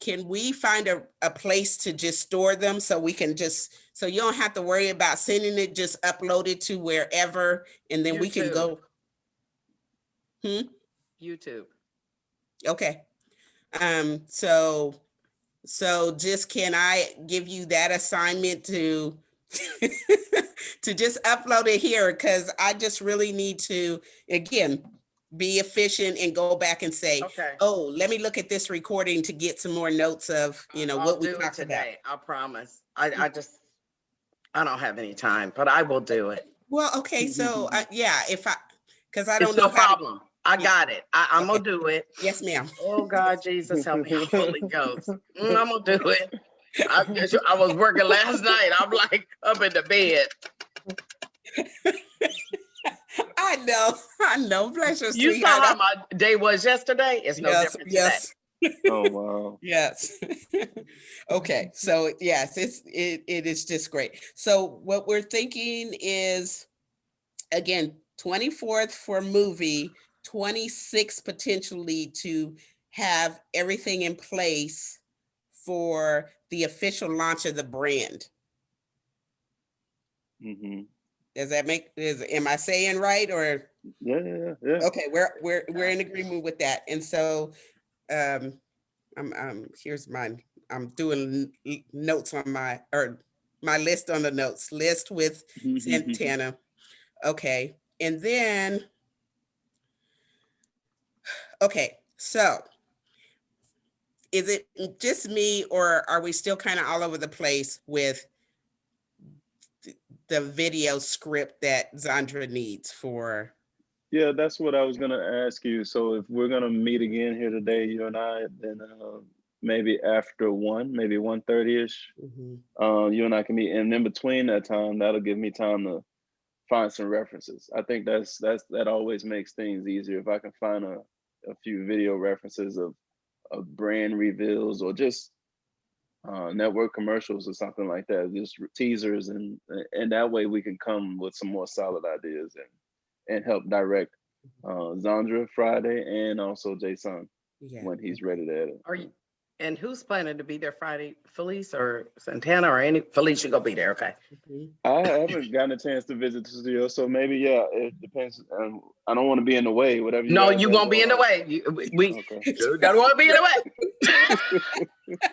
can we find a place to just store them so we can just, so you don't have to worry about sending it, just upload it to wherever and then we can go. YouTube. Okay. So just can I give you that assignment to to just upload it here? Because I just really need to, again, be efficient and go back and say, Okay. oh, let me look at this recording to get some more notes of, I'll what we do it talked about. today. I promise. I don't have any time, but I will do it. Well, okay, so yeah, because I It's don't know no how to. problem. I got it. I'm Okay. gonna do it. Yes, ma'am. Oh God, Jesus, help me, Holy Ghost. I'm gonna do it. I was working last night. I'm like up in the bed. I know. Bless your You sweetheart. saw how my day was yesterday. It's no different today. Yes. Oh, wow. Yes. Okay. So yes, it is just great. So what we're thinking is, again, 24th for movie, 26th potentially to have everything in place for the official launch of the brand. Hmm. Does that am I saying right or? Yeah. Okay, we're in agreement with that. And so here's mine. I'm doing notes on my list on the notes list with Santana. Okay. And then, okay, so is it just me or are we still kind of all over the place with the video script that Zandra needs for? Yeah, that's what I was gonna ask you. So if we're gonna meet again here today, you and I, then maybe after maybe 1:30ish, you and I can meet, and in between that time, that'll give me time to find some references. I think that always makes things easier if I can find a few video references of brand reveals or just network commercials or something like that, just teasers, and that way we can come with some more solid ideas and help direct Zandra Friday and also Jason when he's ready to edit. Are you? And who's planning to be there Friday? Felice or Santana or any? Felice, you gonna be there? Okay. I haven't gotten a chance to visit the studio, so maybe it depends. I don't want to be in the way. Whatever. No, you won't be in the way. We Okay. don't want to be in the way.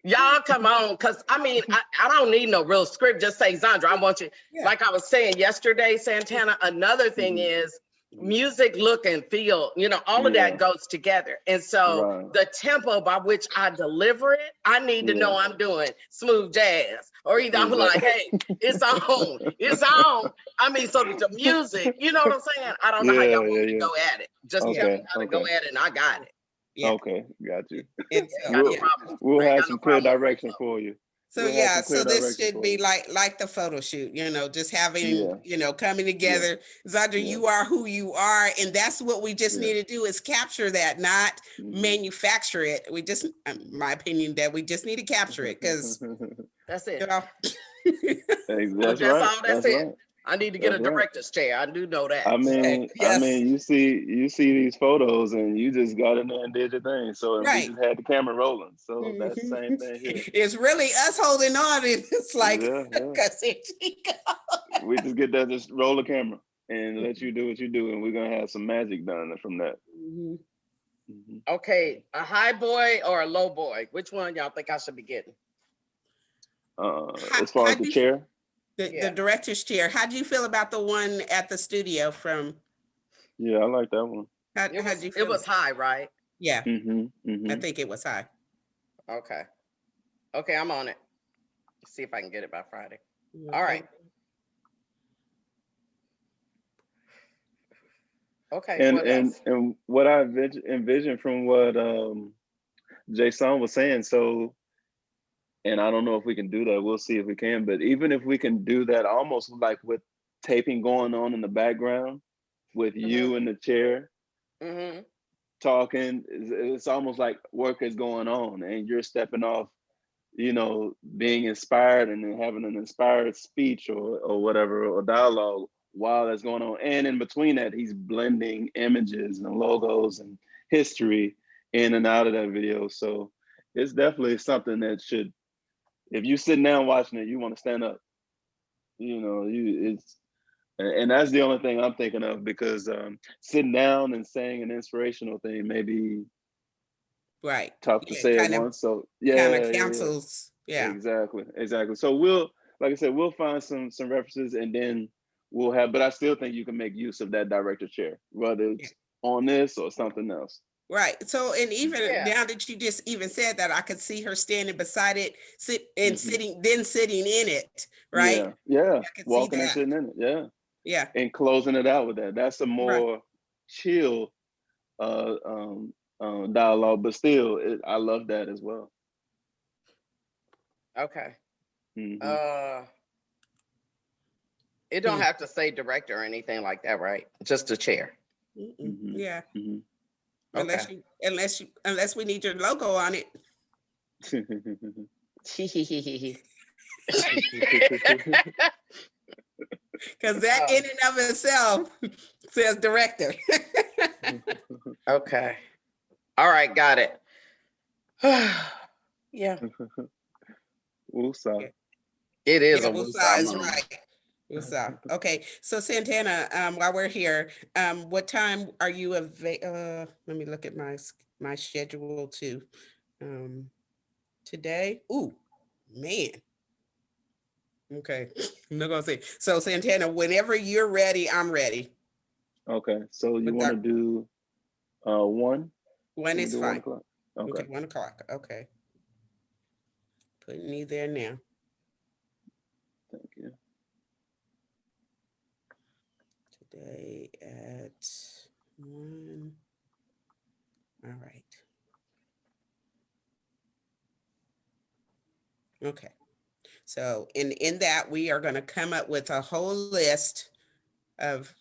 Y'all come on, because I mean, I don't need no real script. Just say, Zandra, I want you. Yeah. Like I was saying yesterday, Santana, another thing is music, look and feel, all of that goes together. And so the tempo by which I deliver it, I need to know I'm doing smooth jazz. Or either I'm like, hey, it's on, it's on. I mean, so the music, you know what I'm saying? I don't know how y'all want me to go at it. Just tell me how to go at it and I got it. Yeah. Okay, got you. We'll have some clear direction for you. So so this should be like the photo shoot, just having, coming together. Zandra, you are who you are. And that's what we just need to do is capture that, not manufacture it. We just, in my opinion, that we just need to capture it because that's it. That's right. That's it. Right. I need to get a director's chair. I do know that. I mean, you see these photos and you just got in there and did your thing. So we just had the camera rolling. So that's the same thing here. It's really us holding on. And it's like, we just get there, just roll the camera and let you do what you do. And we're going to have some magic done from that. Okay. A high boy or a low boy? Which one y'all think I should be getting? As far as the chair? The director's chair. How do you feel about the one at the studio from? Yeah, I like that one. How do you feel? It was high, right? Yeah. I think it was high. Okay. Okay, I'm on it. Let's see if I can get it by Friday. All right. Okay. And what I envisioned from what Jason was saying, so. And I don't know if we can do that. We'll see if we can. But even if we can do that, almost like with taping going on in the background with you in the chair talking, it's almost like work is going on and you're stepping off, being inspired and then having an inspired speech or whatever, or dialogue while that's going on. And in between that, he's blending images and logos and history in and out of that video. So it's definitely something that should, if you sitting down watching it, you want to stand up. You know, and that's the only thing I'm thinking of, because sitting down and saying an inspirational thing may be Right. tough to Yeah, say at kind of once. So cancels. Yeah. exactly. So we'll, like I said, we'll find some references, and then we'll have. But I still think you can make use of that director chair, whether Yeah. it's on this or something else. Right. So, and even Yeah. now that you just even said that, I could see her standing beside it, Mhm. sitting in it. Right. Yeah. I could see Walking and that. sitting in it. Yeah. Yeah. And closing it out with that. That's a Right. more chill dialogue, but still, I love that as well. Okay. Mhm. It don't Hmm. have to say director or anything like that, right? Just a chair. Mm-mm. Mhm. Yeah. Mhm. Unless we need your logo on it. Because that in and of itself says director. Okay. All right, got it. Yeah, Woosah. it is Yeah, a Woosah is woosah moment. right. Woosah. Okay, so Santana, while we're here, what time are you let me look at my schedule too. Today. Ooh, man. Okay, I'm not gonna say. So Santana, whenever you're ready, I'm ready. Okay, so you With want to that- do 1? When We is do 1 fine. o'clock. Okay, Okay. 1 o'clock. Okay. Putting me there now. Thank you. Today at 1. All right. Okay. So in that, we are going to come up with a whole list of,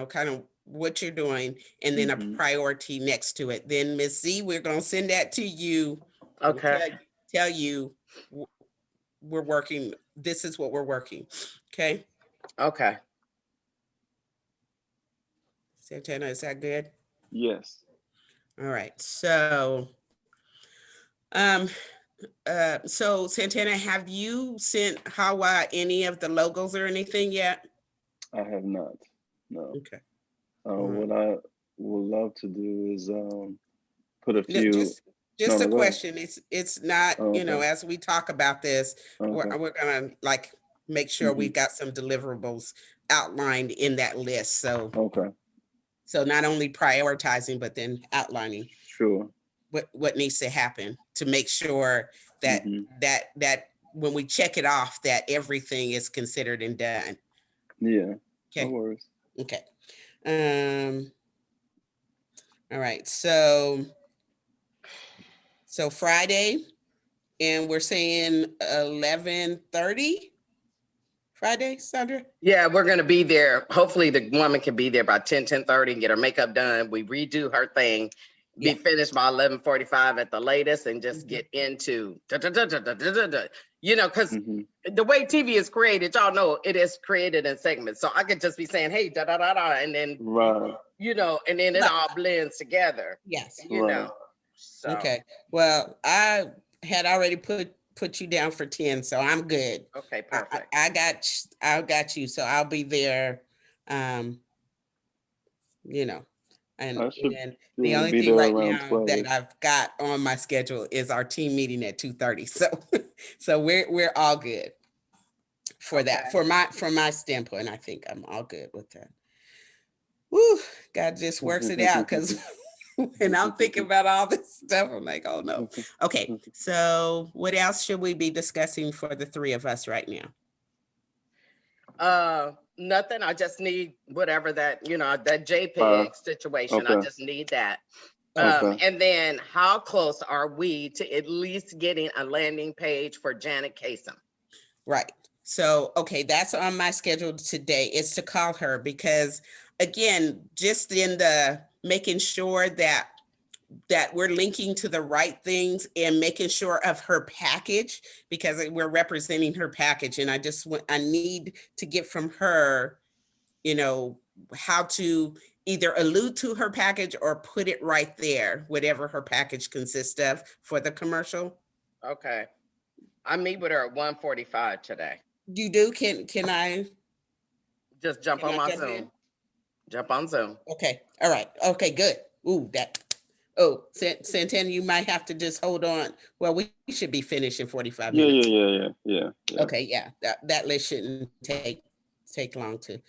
kind of what you're doing, and then a Mhm. priority next to it. Then Ms. Z, we're going to send that to you. We'll Okay. tell you we're working, this is what we're working. Okay. Okay. Santana, is that good? Yes. All right. So so Santana, have you sent Hawa any of the logos or anything yet? I have not. No. Okay. What I would love to do is put a No, few. just No, a go ahead. question. It's not, Oh, okay. as we talk about this, Okay. we're gonna like make sure Mhm. we've got some deliverables outlined in that list. So Okay. not only prioritizing, but then outlining Sure. what needs to happen to make sure that Mhm. that when we check it off, that everything is considered and done. Yeah. No Okay. worries. Okay. All right. So Friday, and we're saying 11:30 Friday, Sandra? Yeah, we're gonna be there. Hopefully the woman can be there by 10:30 and get her makeup done. We redo her thing, be Yeah. finished by 11:45 at the latest, and just Mhm. get into because Mhm. the way TV is created, y'all know it is created in segments. So I could just be saying, hey, da da da da, and then Right. and then it Right. all blends together. Yes. Right. So Okay. Well, I had already put you down for 10, so I'm good. okay, perfect. I got you. So I'll be there. Um, and I should then be the able to only be thing there right around now 12. that I've got on my schedule is our team meeting at 2:30. So so we're all good for that. Okay. From my standpoint, I think I'm all good with that. Woo, God just works it out, because when I'm thinking about all this stuff, I'm like, oh no. Okay, so what else should we be discussing for the three of us right now? Nothing. I just need whatever that that JPEG situation. I Okay. just need that. Okay. And then how close are we to at least getting a landing page for Janet Kasem? Right. So, okay, that's on my schedule today, is to call her, because again, just in the making sure that we're linking to the right things and making sure of her package, because we're representing her package. And I need to get from her, how to either allude to her package or put it right there, whatever her package consists of for the commercial. Okay. I meet with her at 1:45 today. You do, can I? Just jump Can on I my jump in? Zoom. Jump on Zoom. Okay, all right, okay, good. Ooh, oh, Santana, you might have to just hold on. Well, we should be finished in 45 Yeah, minutes. yeah. Okay, yeah, that list shouldn't take long to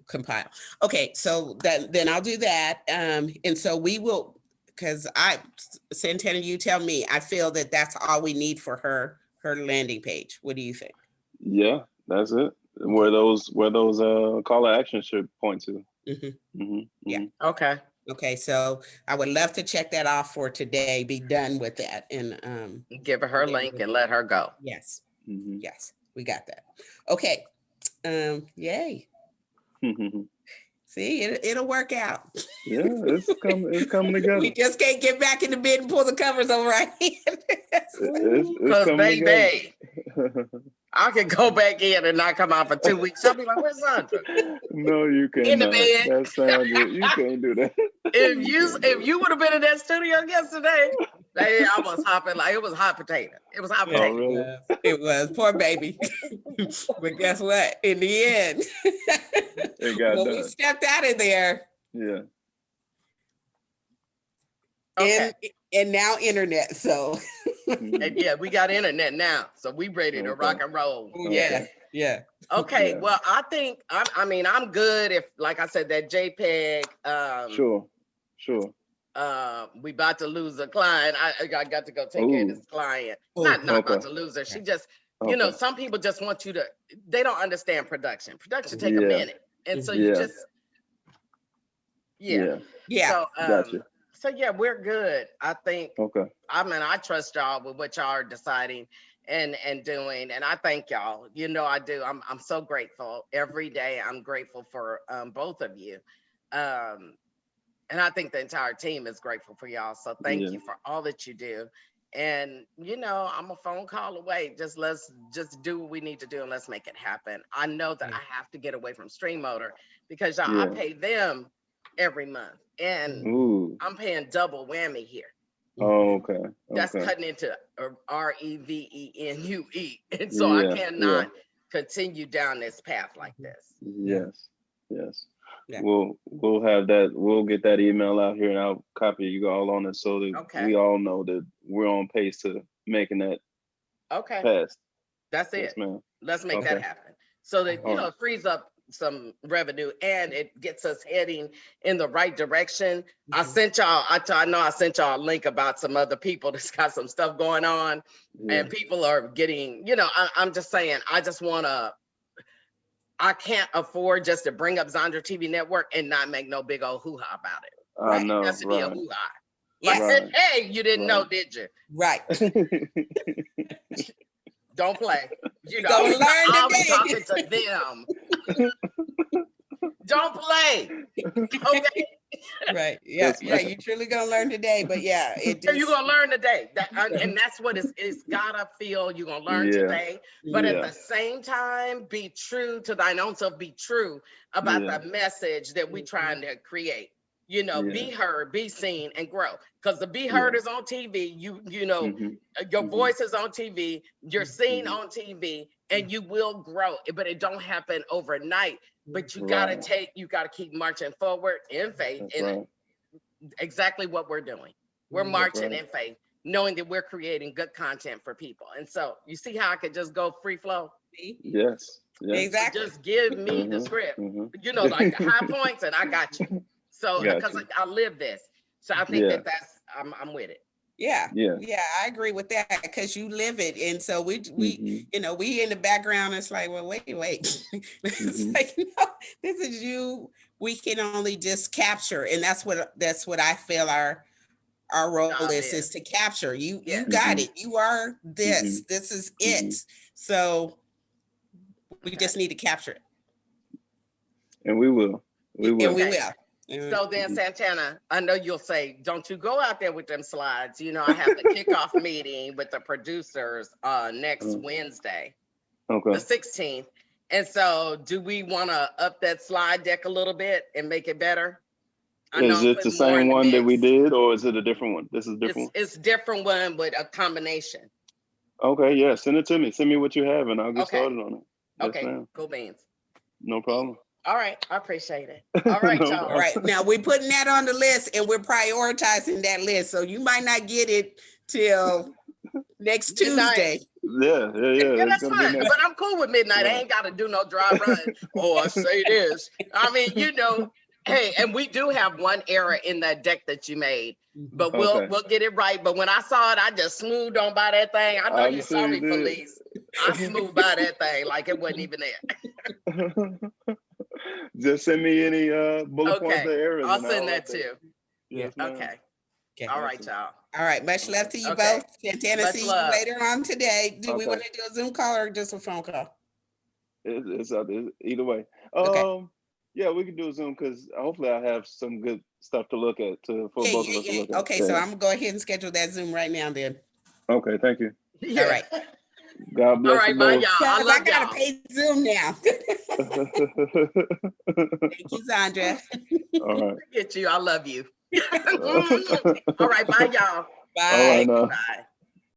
compile. Okay, so then I'll do that. And so we will, because Santana, you tell me, I feel that that's all we need for her landing page. What do you think? Yeah, that's it. Where those call to action should point to. Yeah. Okay. Okay, so I would love to check that off for today, be done with that, and Give her her link and let her go. yes, Mhm. yes, we got that. Okay, yay. See, it'll work out. Yeah, it's coming together. We just can't get back in the bed and pull the covers over our head. It's Because coming baby, together. I can go back in and not come out for 2 weeks. I'll be like, where's Sandra? No, you cannot. In the bed. That sounds good. You can't do that. If you would have been in that studio yesterday, baby, I was hopping like it was hot potato. It was hot Oh, potato. really? It was poor baby. But guess what? In the end, It got when we done. stepped out of there, Yeah. Okay. and now internet. So And yeah, we got internet now, so we ready to Okay. rock and roll. yeah. Okay, Yeah. well, I think I mean I'm good if, like I said, that JPEG. Sure. We about to lose a client. I got to go take care of Ooh. this client. Ooh. Not about Okay. to lose her. She just, you know, Okay. some people just want you to. They don't understand production. Production take a Yeah. minute, and so you Yeah. just. Yeah. Yeah. So Gotcha. So yeah, we're good. I think. Okay. I mean, I trust y'all with what y'all are deciding and doing, and I thank y'all. You know, I do. I'm so grateful every day. I'm grateful for both of you, and I think the entire team is grateful for y'all. So thank Yeah. you for all that you do. And you know, I'm a phone call away. Let's do what we need to do and let's make it happen. I know that Yeah. I have to get away from Stream Motor because y'all, I Yeah. pay them every month, and Ooh. I'm paying double whammy here. Oh, okay. That's Okay. cutting into REVENUE. And so I Yeah. cannot continue down this path like this. Yes. Yes. Yeah. We'll have that. We'll get that email out here, and I'll copy you all on it so that Okay. we all know that we're on pace to making that Okay, pass. that's Yes, it. ma'am. Let's make that Okay. happen. So that, you All know, it frees up some revenue and it gets us heading in the right direction. I sent y'all, I know I sent y'all a link about some other people that's got some stuff going on, Yeah. and people are getting, you know, I'm just saying, I can't afford just to bring up Zandra TV Network and not make no big old hoo-ha about it. I know. It has to be a Right. hoo-ha. Yes. Like, Right. hey, you didn't know, Right. did you? Right. Don't play. You know, gonna learn I'll be today. talking to them. Don't play. Okay. Right. Yeah. Yes, Yeah. ma'am. You truly gonna learn today. But yeah, it So you're just, gonna learn today. And that's what it's gotta feel. You're gonna learn Yeah. today. But Yeah. at the same time, be true to thine own self, be true about Yeah. the message that we trying to create. You know, be Yeah. heard, be seen, and grow. Because the be Yeah. heard is on TV. You know, Mhm. your Mhm. voice is on TV, you're seen Mhm. on TV, and you will grow. But it don't happen overnight. But you gotta Right. you gotta keep marching forward in faith That's in right. exactly what we're doing. We're Mhm. marching right. in faith, knowing that we're creating good content for people. And so you see how I could just go free flow? Yes. Yes. exactly. Just give me the Mhm. script. Mhm. You know, like the high points, and I got you. So Got because you. I live this. So I think Yeah. that's I'm with it. Yeah. Yeah. Yeah. I agree with that because you live it. And so we, Mhm. you know, we in the background, it's like, well, wait. It's Mhm. like, no, this is you. We can only just capture. And that's what I feel our role Job is to capture. You Yes. got Mhm. it. You are this. Mhm. This is Mhm. it. So we Okay. just need to capture it. And we will. We And will. we Okay. will. And So then, Mhm. Santana, I know you'll say, don't you go out there with them slides. You know, I have the kickoff meeting with the producers next Mm. Wednesday, Okay. the 16th. And so do we want to up that slide deck a little bit and make it better? I know Is I'm it the putting more in same the one that we mix. did, or is it a different one? This is a different It's different one with a combination. one? Okay, yeah, send it to me. Send me what you have and I'll get Okay. started on it. Yes, Okay, ma'am. cool beans. No problem. All right, I appreciate it. All right, No y'all. All problem. right, now we're putting that on the list and we're prioritizing that list. So you might not get it till next Midnight. Tuesday. Yeah, yeah, yeah. Yeah, It's that's gonna be fine. next. But I'm cool with midnight. I Right. ain't got to do no dry run or say this. I mean, you know, hey, and we do have one error in that deck that you made, but Okay. we'll get it right. But when I saw it, I just smoothed on by that thing. I know I'm you sure saw you me, did. police. I smoothed by that thing like it wasn't even there. Just send me any bullet points Okay, or errors. I'll and send I'll that update. too. Yes, ma'am. Okay. Okay. All right, Awesome. y'all. All right, much love to you Okay. both. Santana, Much see love. you later on today. Do we Okay. want to do a Zoom call or just a phone call? It's either way. Okay. Yeah, we can do a Zoom because hopefully I have some good stuff to look at for Yeah, both yeah, of us to yeah. look at. Okay, so Yeah. I'm gonna go ahead and schedule that Zoom right now then. Okay, thank you. Yeah. All right. God All bless right, you bye, both. y'all. I Because I love gotta y'all. pay Zoom now. Thank you, Sandra. All right. Get you. I love you. All right, bye, y'all. All right Bye. now. Bye.